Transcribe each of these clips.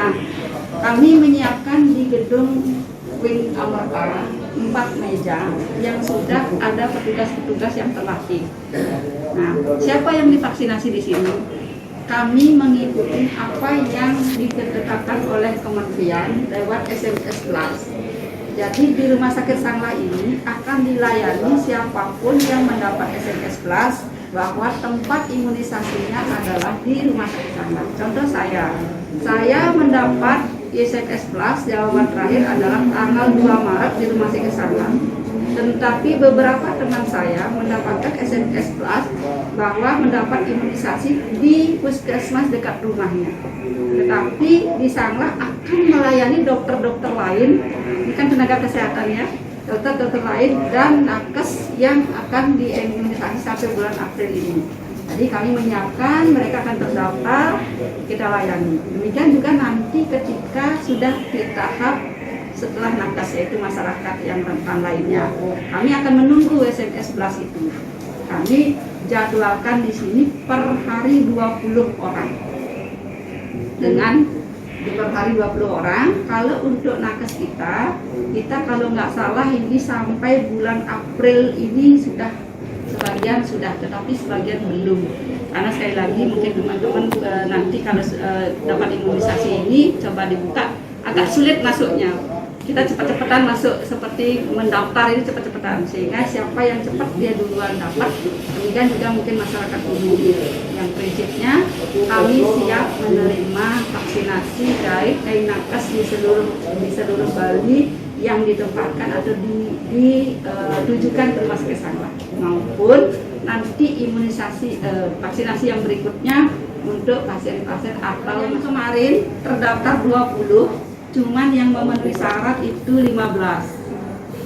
Nah, kami menyiapkan di gedung Wing Amarta 4 meja yang sudah ada petugas-petugas yang terlatih. Nah, siapa yang divaksinasi di sini? Kami mengikuti apa yang ditetapkan oleh kementerian lewat SMS Plus. Jadi di Rumah Sakit Sanglah ini akan dilayani siapapun yang mendapat SMS Plus bahwa tempat imunisasinya adalah di Rumah Sakit Sanglah. Contoh saya mendapat SMS Plus jawaban terakhir adalah tanggal 2 Maret di Rumah Sakit Sanglah. Tetapi beberapa teman saya mendapatkan SMS Plus bahwa mendapat imunisasi di puskesmas dekat rumahnya. Tetapi di Sanglah akan melayani dokter-dokter lain, ini kan tenaga kesehatan ya, dokter-dokter lain dan nakes yang akan diimunisasi sampai bulan April ini. Jadi kami menyiapkan, mereka akan terdaftar, kita layani. Demikian juga nanti ketika sudah di tahap setelah nakes, yaitu masyarakat yang rentan lainnya, kami akan menunggu SMS Plus itu. Kami jadwalkan di sini per hari 20 orang. Dengan per hari 20 orang, kalau untuk nakes kita kalau nggak salah ini sampai bulan April ini sebagian sudah, tetapi sebagian belum. Karena sekali lagi mungkin teman-teman nanti kalau dapat imunisasi ini coba dibuka agak sulit masuknya. Kita cepat-cepatan masuk seperti mendaftar ini cepat-cepatan sehingga siapa yang cepat dia duluan dapat. Kemudian juga mungkin masyarakat umum yang prinsipnya kami siap menerima vaksinasi baik dari nakes di seluruh Bali yang ditempatkan atau ditujukan ke Rumah Sakit Sanglah maupun nanti imunisasi vaksinasi yang berikutnya untuk pasien-pasien atau yang kemarin terdaftar 20, cuman yang memenuhi syarat itu 15.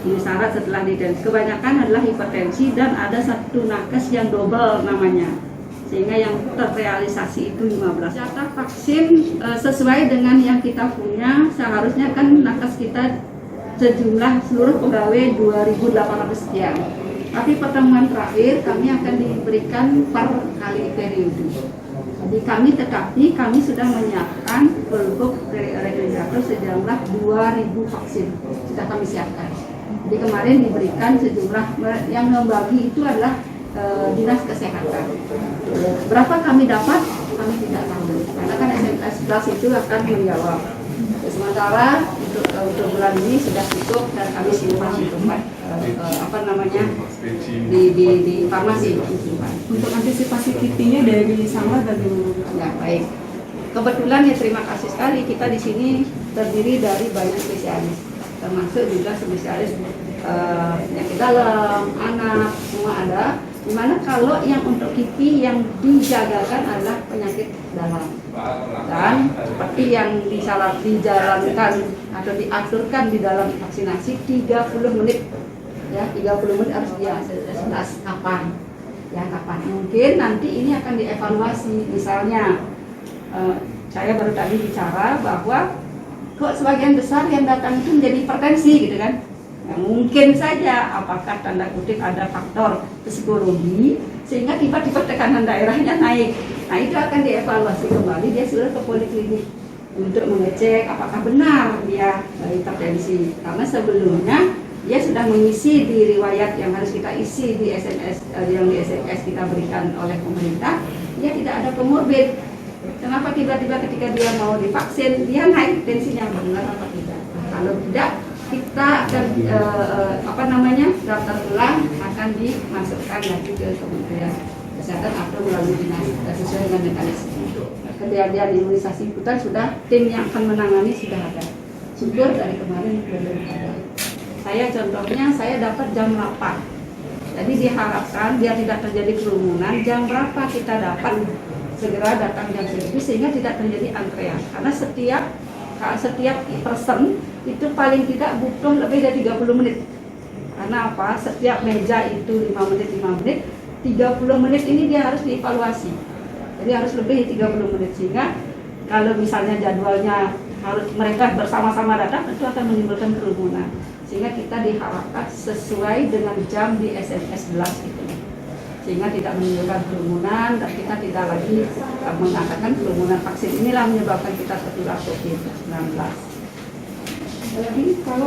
Ini syarat setelah dites. Kebanyakan adalah hipertensi dan ada satu nakes yang double namanya. Sehingga yang terrealisasi itu 15. Jatah vaksin sesuai dengan yang kita punya, seharusnya kan nakes kita sejumlah seluruh pegawai 2.800 sekian. Tapi pertemuan terakhir kami akan diberikan per kali periode. Jadi kami sudah menyiapkan untuk regenerator sejumlah 2.000 vaksin sudah kami siapkan. Jadi kemarin diberikan sejumlah yang membagi itu adalah dinas kesehatan. Berapa kami dapat kami tidak tahu karena kan SMS Plus itu akan menjawab. Sementara untuk bulan ini sudah cukup dan kami simpan di tempat di farmasi. Untuk antisipasi kipinya dari Sanglah bagaimana? Ya baik. Kebetulan ya terima kasih sekali kita di sini terdiri dari banyak spesialis, termasuk juga spesialis penyakit dalam, anak, semua ada. Dimana kalau yang untuk kipi yang dijagakan adalah penyakit dalam. Dan seperti yang dijalankan atau diaturkan di dalam vaksinasi 30 menit. Ya, 30 menit harus dia kapan. Ya, kapan. Mungkin nanti ini akan dievaluasi. Misalnya saya baru tadi bicara bahwa kok sebagian besar yang datang itu menjadi hipertensi gitu kan. Ya, mungkin saja apakah tanda kutip ada faktor psikologi sehingga tiba-tiba tekanan daerahnya naik. Nah itu akan dievaluasi kembali, dia sudah ke poliklinik untuk mengecek apakah benar dia hipertensi. Karena sebelumnya dia sudah mengisi di riwayat yang harus kita isi di SMS yang di SMS kita berikan oleh pemerintah, dia tidak ada komorbid. Kenapa tiba-tiba ketika dia mau divaksin dia naik tensinya, benar apa tidak? Kalau tidak, kita akan daftar ulang akan dimasukkan lagi ke Kementerian Kesehatan atau melalui dinas sesuai dengan mekanisme. Kejadian imunisasi ikutan sudah tim yang akan menangani sudah ada. Syukur dari kemarin belum ada. Contohnya saya dapat jam 8. Jadi diharapkan biar tidak terjadi kerumunan, jam berapa kita dapat segera datang jam segitu sehingga tidak terjadi antrean. Karena setiap person itu paling tidak butuh lebih dari 30 menit. Karena apa? Setiap meja itu 5 menit, 30 menit ini dia harus dievaluasi. Jadi harus lebih 30 menit sehingga kalau misalnya jadwalnya harus mereka bersama-sama datang itu akan menimbulkan kerumunan. Sehingga kita diharapkan sesuai dengan jam di SMS Plus itu. sehingga tidak menimbulkan kerumunan dan kita tidak lagi mengatakan kerumunan vaksin inilah menyebabkan kita tertular COVID-19. Jadi kalau